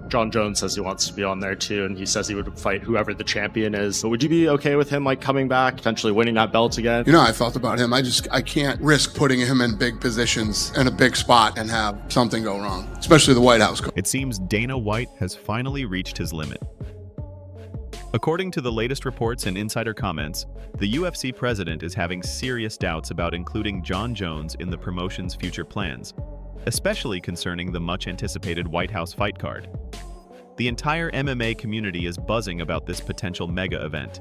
Jon Jones says he wants to be on there too, and he says he would fight whoever the champion is. So would you be okay with him like coming back, potentially winning that belt again? You know how I felt about him. I can't risk putting him in big positions in a big spot and have something go wrong, especially the White House. It seems Dana White has finally reached his limit. According to the latest reports and insider comments, the UFC president is having serious doubts about including Jon Jones in the promotion's future plans, especially concerning the much-anticipated White House fight card. The entire MMA community is buzzing about this potential mega event.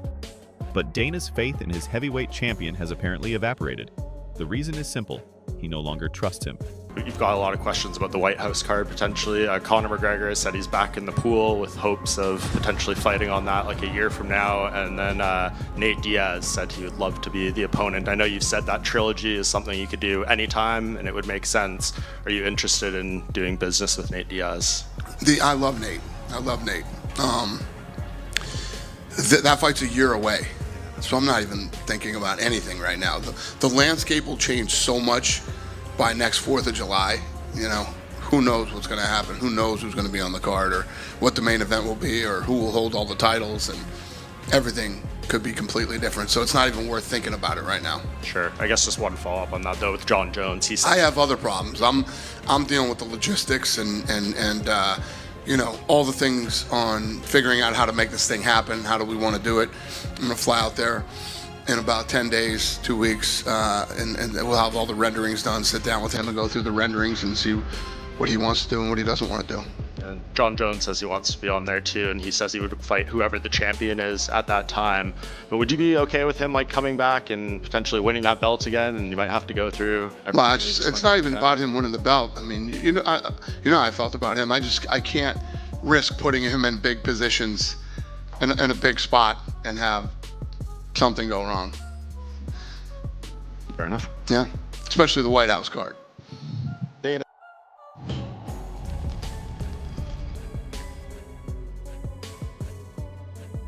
But Dana's faith in his heavyweight champion has apparently evaporated. The reason is simple: he no longer trusts him. You've got a lot of questions about the White House card potentially. Conor McGregor has said he's back in the pool with hopes of potentially fighting on that like a year from now. And then Nate Diaz said he would love to be the opponent. I know you've said that trilogy is something you could do anytime and it would make sense. Are you interested in doing business with Nate Diaz? I love Nate. That fight's a year away, so I'm not even thinking about anything right now. The landscape will change so much by next 4th of July. You know, who knows what's going to happen? Who knows who's going to be on the card, or what the main event will be, or who will hold all the titles, and everything could be completely different. So it's not even worth thinking about it right now. Sure. I guess just one follow-up on that though with Jon Jones. He said I have other problems. I'm dealing with the logistics and you know, all the things on figuring out how to make this thing happen. How do we want to do it? I'm going to fly out there in about 10 days, 2 weeks, and we'll have all the renderings done, sit down with him and go through the renderings and see what he wants to do and what he doesn't want to do. And Jon Jones says he wants to be on there too, and he says he would fight whoever the champion is at that time. But would you be okay with him like coming back and potentially winning that belt again? And you might have to go through. Well, it's not even about him winning the belt. I mean, you know how I felt about him. I can't risk putting him in big positions in a big spot and have something go wrong. Fair enough. Yeah, especially the White House card.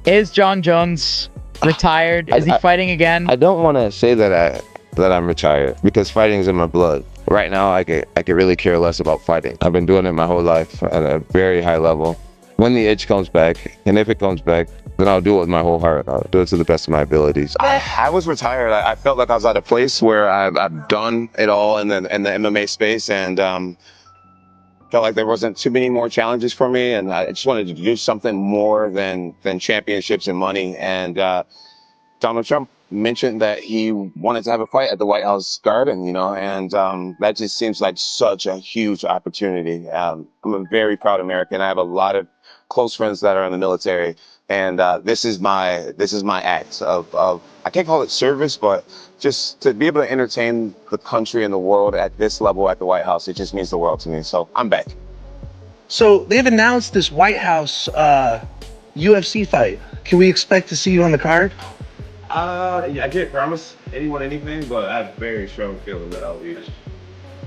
Is Jon Jones retired? Is he fighting again? I don't want to say that I'm retired, because fighting is in my blood. Right now, I could really care less about fighting. I've been doing it my whole life at a very high level. When the itch comes back, and if it comes back, then I'll do it with my whole heart. I'll do it to the best of my abilities. I was retired. I felt like I was at a place where I've done it all in the MMA space, and felt like there wasn't too many more challenges for me, and I just wanted to do something more than championships and money. And Donald Trump mentioned that he wanted to have a fight at the White House Garden, you know, and that just seems like such a huge opportunity. I'm a very proud American. I have a lot of close friends that are in the military, and this is my act of I can't call it service, but just to be able to entertain the country and the world at this level at the White House, it just means the world to me. So I'm back. So they've announced this White House UFC fight. Can we expect to see you on the card? Yeah, I can't promise anyone anything, but I have a very strong feeling that I'll be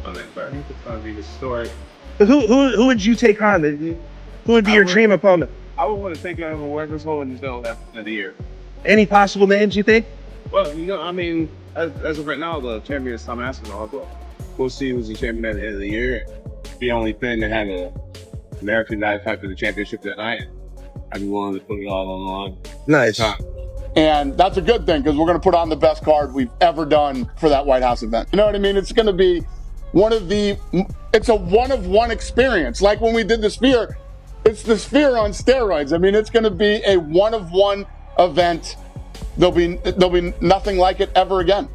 on that card. I think it's going to be historic. Who would you take on? Who would be your dream opponent? I would want to take on whoever's holding the belt after the year. Any possible names you think? Well, you know, I mean, as of right now, the champion is Tom Aspinall, but we'll see who's the champion at the end of the year. The only thing that had an American guy fight for the championship that night, I'd be willing to put it all on the line. Nice. And that's a good thing, because we're going to put on the best card we've ever done for that White House event. You know what I mean? It's going to be it's a one-of-one experience. Like when we did the Sphere, it's the Sphere on steroids. I mean, it's going to be a one-of-one event. There'll be nothing like it ever again.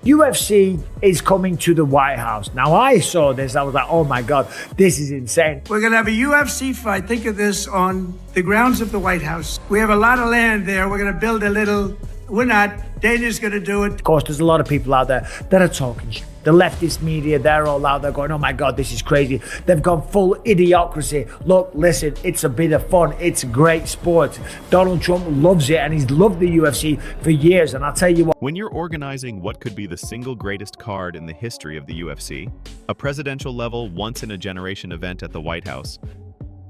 UFC is coming to the White House. Now, I saw this. I was like, oh my God, this is insane. We're going to have a UFC fight. Think of this on the grounds of the White House. We have a lot of land there. We're going to build a little. We're not. Dana's going to do it. Of course, there's a lot of people out there that are talking shit. The leftist media, they're all out there going, oh my God, this is crazy. They've gone full idiocracy. Look, listen, it's a bit of fun. It's a great sport. Donald Trump loves it, and he's loved the UFC for years. And I'll tell you what. When you're organizing what could be the single greatest card in the history of the UFC, a presidential-level, once-in-a-generation event at the White House,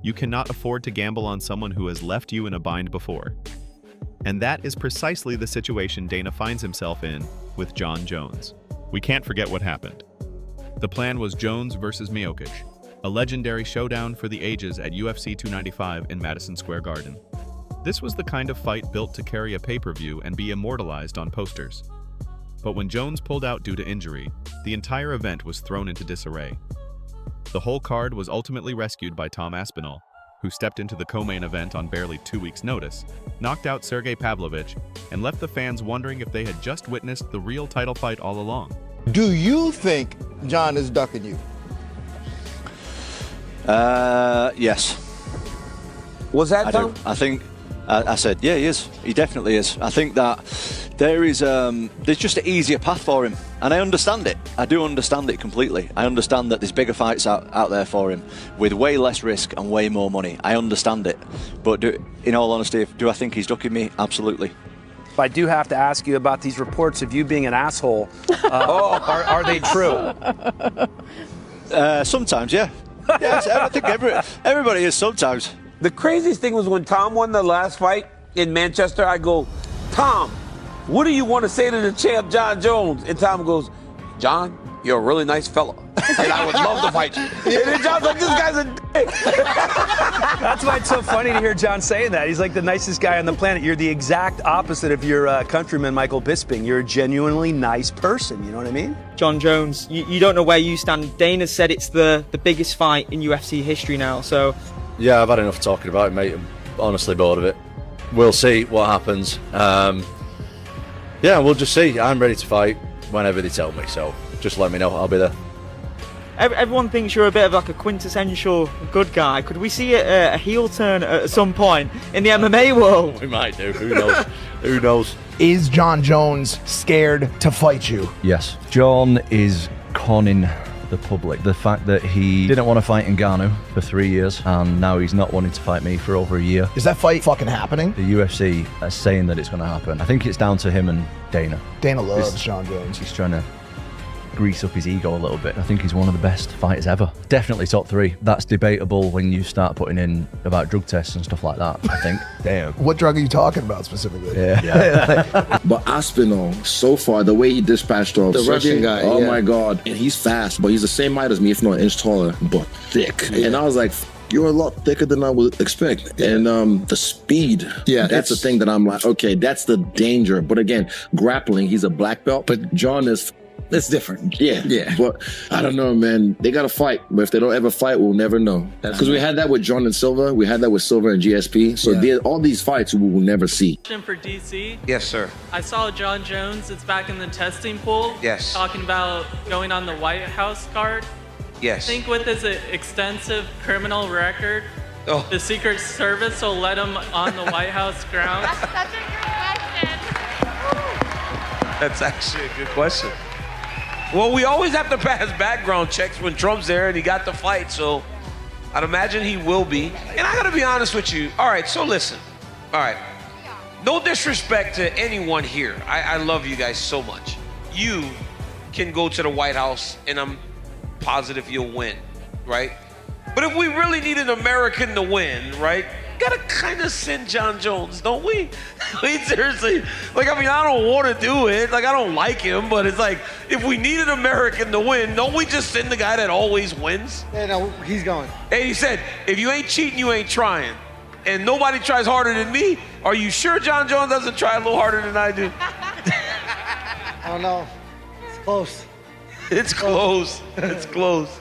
you cannot afford to gamble on someone who has left you in a bind before. And that is precisely the situation Dana finds himself in with Jon Jones. We can't forget what happened. The plan was Jones versus Miocic. a legendary showdown for the ages at UFC 295 in Madison Square Garden. This was the kind of fight built to carry a pay-per-view and be immortalized on posters. But when Jones pulled out due to injury, the entire event was thrown into disarray. The whole card was ultimately rescued by Tom Aspinall, who stepped into the co-main event on barely 2 weeks' notice, knocked out Sergey Pavlovich, and left the fans wondering if they had just witnessed the real title fight all along. Do you think Jon is ducking you? Yes. Was that Tom? I think, I said, yeah, he is. He definitely is. I think that there's just an easier path for him. And I understand it. I do understand it completely. I understand that there's bigger fights out there for him with way less risk and way more money. I understand it. But in all honesty, do I think he's ducking me? Absolutely. I do have to ask you about these reports of you being an asshole. Are they true? Sometimes, yeah. Yes, I think everybody is sometimes. The craziest thing was when Tom won the last fight in Manchester, I go, Tom, what do you want to say to the champ, Jon Jones? And Tom goes, Jon, you're a really nice fella, and I would love to fight you. And then Jon's like, this guy's a dick. That's why it's so funny to hear Jon saying that. He's like the nicest guy on the planet. You're the exact opposite of your countryman, Michael Bisping. You're a genuinely nice person, you know what I mean? Jon Jones, you don't know where you stand. Dana said it's the biggest fight in UFC history now, so... Yeah, I've had enough talking about it, mate. I'm honestly bored of it. We'll see what happens. Yeah, we'll just see. I'm ready to fight whenever they tell me, so just let me know. I'll be there. Everyone thinks you're a bit of like a quintessential good guy. Could we see a heel turn at some point in the MMA world? We might do. Who knows? Who knows? Is Jon Jones scared to fight you? Yes. Jon is conning the public. The fact that he didn't want to fight Ngannou for 3 years and now he's not wanting to fight me for over a year. Is that fight fucking happening? The UFC is saying that it's going to happen. I think it's down to him and Dana. Dana loves Jon Jones. He's trying to grease up his ego a little bit. I think he's one of the best fighters ever. Definitely top 3. That's debatable when you start putting in about drug tests and stuff like that, I think. Damn. What drug are you talking about specifically? Yeah. But Aspinall, so far, the way he dispatched off The Russian guy, oh yeah. my God. And he's fast, but he's the same height as me, if not an inch taller, but thick. Yeah. And I was like, you're a lot thicker than I would expect. Yeah. And the speed, that's the thing that I'm like, okay, that's the danger. But again, grappling, he's a black belt, but Jon is... It's different. Yeah. But I don't know, man. They got to fight. But if they don't ever fight, we'll never know. Because we had that with Jon and Silva. We had that with Silva and GSP. So all these fights we will never see. Question for DC. Yes, sir. I saw Jon Jones is back in the testing pool. Yes. Talking about going on the White House card. Yes. I think with his extensive criminal record, the Secret Service will let him on the White House grounds. That's such a good question. That's actually a good question. Well, we always have to pass background checks when Trump's there and he got the fight, so I'd imagine he will be. And I gotta be honest with you. All right, so listen. All right. No disrespect to anyone here. I love you guys so much. You can go to the White House and I'm positive you'll win, right? But if we really need an American to win, right? Gotta kind of send Jon Jones, don't we? I mean, seriously. Like, I mean, I don't want to do it. Like, I don't like him, but it's like, if we need an American to win, don't we just send the guy that always wins? Yeah, no, he's going. And he said, if you ain't cheating, you ain't trying. And nobody tries harder than me. Are you sure Jon Jones doesn't try a little harder than I do? I don't know. It's close. It's close. It's close.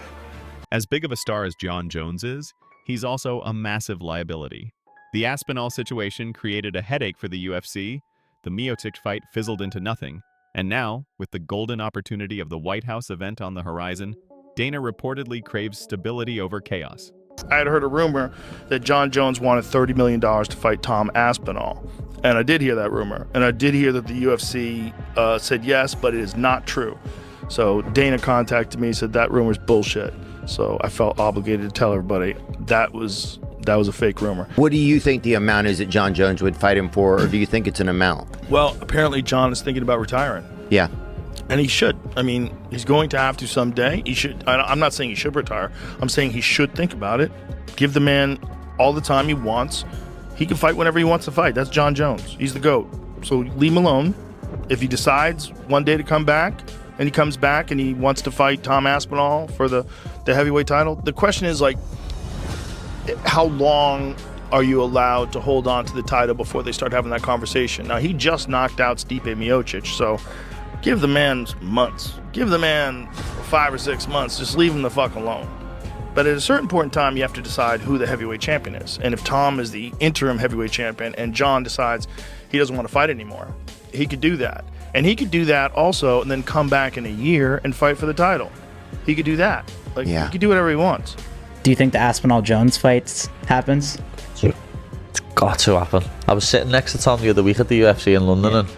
As big of a star as Jon Jones is, he's also a massive liability. The Aspinall situation created a headache for the UFC, the Miocic fight fizzled into nothing, and now, with the golden opportunity of the White House event on the horizon, Dana reportedly craves stability over chaos. I had heard a rumor that Jon Jones wanted $30 million to fight Tom Aspinall. And I did hear that rumor. And I did hear that the UFC said yes, but it is not true. So Dana contacted me, said that rumor's bullshit. So I felt obligated to tell everybody that was a fake rumor. What do you think the amount is that Jon Jones would fight him for, or do you think it's an amount? Well, apparently Jon is thinking about retiring. Yeah. And he should. I mean, he's going to have to someday. He should. I'm not saying he should retire. I'm saying he should think about it. Give the man all the time he wants. He can fight whenever he wants to fight. That's Jon Jones. He's the GOAT. So leave him alone. If he decides one day to come back, and he comes back and he wants to fight Tom Aspinall for the the heavyweight title. The question is, like, how long are you allowed to hold on to the title before they start having that conversation? Now, he just knocked out Stipe Miocic, so give the man months. Give the man 5 or 6 months. Just leave him the fuck alone. But at a certain point in time, you have to decide who the heavyweight champion is. And if Tom is the interim heavyweight champion and Jon decides he doesn't want to fight anymore, he could do that. And he could do that also and then come back in a year and fight for the title. He could do that. Like, he could do whatever he wants. Do you think the Aspinall-Jones fight happens? It's got to happen. I was sitting next to Tom the other week at the UFC in London and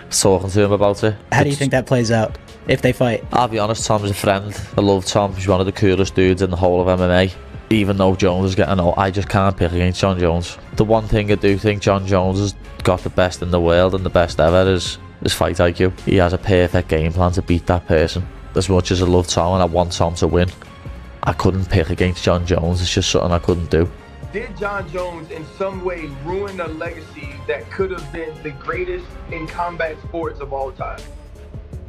talking to him about it. How do you think that plays out if they fight? I'll be honest, Tom's a friend. I love Tom. He's one of the coolest dudes in the whole of MMA. Even though Jones is getting old, I just can't pick against Jon Jones. The one thing I do think Jon Jones has got the best in the world and the best ever is his fight IQ. He has a perfect game plan to beat that person. As much as I love Tom and I want Tom to win, I couldn't pick against Jon Jones. It's just something I couldn't do. Did Jon Jones in some way ruin a legacy that could have been the greatest in combat sports of all time?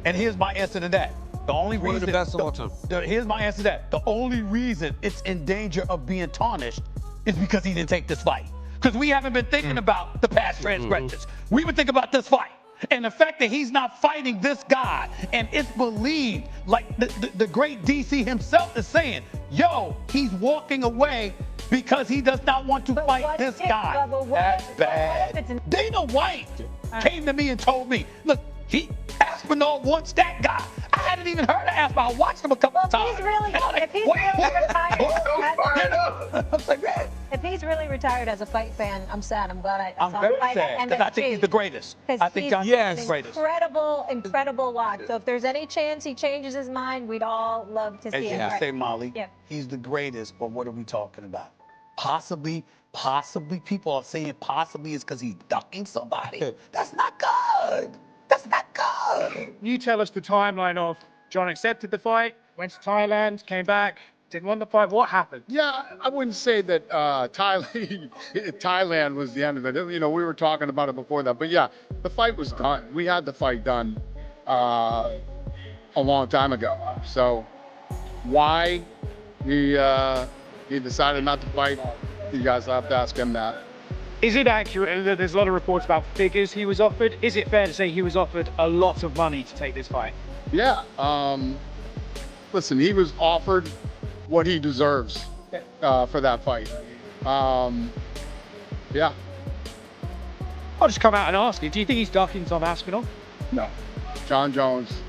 And here's my answer to that. The only reason, One of the best of all time. Here's my answer to that. The only reason it's in danger of being tarnished is because he didn't take this fight. Because we haven't been thinking about the past transgressions. We've been thinking about this fight. And the fact that he's not fighting this guy, and it's believed, like the great DC himself is saying, yo, he's walking away because he does not want to fight this guy. That's bad. Dana White came to me and told me, look, Aspinall wants that guy. I hadn't even heard of Aspinall. I watched him a couple of times. If he's really retired as a fight fan, I'm sad. I'm glad I saw very him fight sad, at 'cause I think he's the greatest. I think Jon Jones is the greatest. Incredible watch. So if there's any chance he changes his mind, we'd all love to see it. Yeah, I say Molly, Yeah. he's the greatest, but what are we talking about? Possibly people are saying possibly it's because he's ducking somebody. That's not good. That's not good. You tell us the timeline of Jon accepted the fight, went to Thailand, came back, didn't want the fight. What happened? Yeah, I wouldn't say that Thailand was the end of it. You know, we were talking about it before that. But yeah, the fight was done. We had the fight done a long time ago. So why he decided not to fight, you guys have to ask him that. Is it accurate that there's a lot of reports about figures he was offered? Is it fair to say he was offered a lot of money to take this fight? Yeah. Listen, he was offered what he deserves for that fight. Yeah. I'll just come out and ask you, do you think he's ducking Tom Aspinall? No. Jon Jones,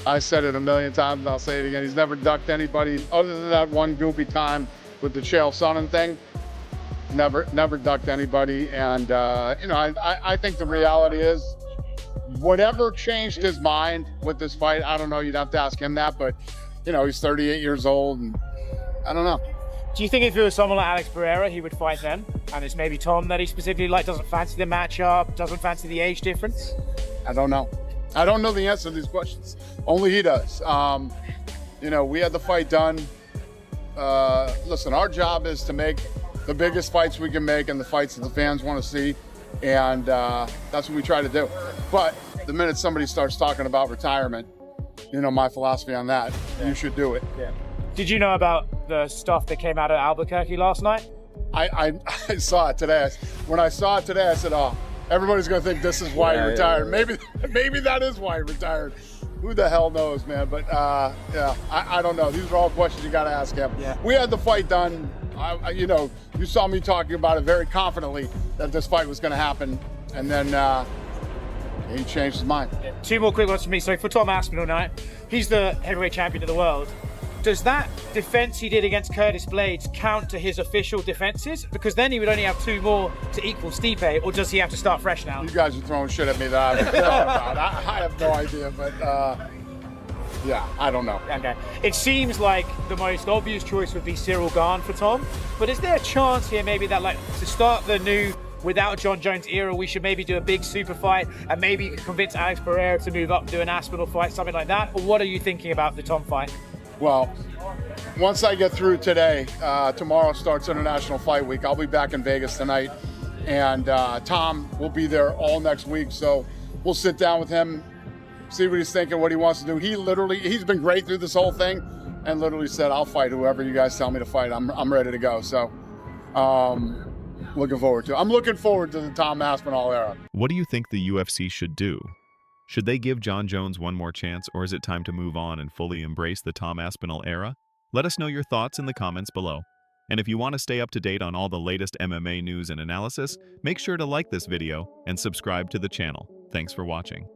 I said it a million times and I'll say it again. He's never ducked anybody other than that one goofy time with the Chael Sonnen thing. Never ducked anybody. And, you know, I think the reality is whatever changed his mind with this fight, I don't know, you'd have to ask him that, but, you know, he's 38 years old and I don't know. Do you think if it was someone like Alex Pereira, he would fight then? And it's maybe Tom that he specifically like, doesn't fancy the matchup, doesn't fancy the age difference? I don't know. I don't know the answer to these questions. Only he does. You know, we had the fight done. Listen, our job is to make the biggest fights we can make and the fights that the fans want to see. And that's what we try to do. But the minute somebody starts talking about retirement, you know, my philosophy on that, you should do it. Yeah. Did you know about the stuff that came out of Albuquerque last night? I saw it today. When I saw it today, I said, oh, everybody's going to think this is why he retired. Maybe that is why he retired. Who the hell knows, man? But yeah, I don't know. These are all questions you got to ask him. Yeah. We had the fight done. You know, you saw me talking about it very confidently that this fight was going to happen. And then he changed his mind. Yeah. Two more quick ones for me. So for Tom Aspinall now, he's the heavyweight champion of the world. Does that defense he did against Curtis Blades count to his official defenses? Because then he would only have two more to equal Stipe, or does he have to start fresh now? You guys are throwing shit at me that I haven't thought about. I have no idea, but yeah, I don't know. Okay. It seems like the most obvious choice would be Cyril Gane for Tom, but is there a chance here maybe that, like, to start the new without Jon Jones era, we should maybe do a big super fight and maybe convince Alex Pereira to move up and do an Aspinall fight, something like that? Or what are you thinking about the Tom fight? Well, once I get through today, tomorrow starts International Fight Week. I'll be back in Vegas tonight, and Tom will be there all next week. So we'll sit down with him, see what he's thinking, what he wants to do. He's been great through this whole thing. and literally said, I'll fight whoever you guys tell me to fight. I'm ready to go. So looking forward to it. I'm looking forward to the Tom Aspinall era. What do you think the UFC should do? Should they give Jon Jones one more chance, or is it time to move on and fully embrace the Tom Aspinall era? Let us know your thoughts in the comments below. And if you want to stay up to date on all the latest MMA news and analysis, make sure to like this video and subscribe to the channel. Thanks for watching.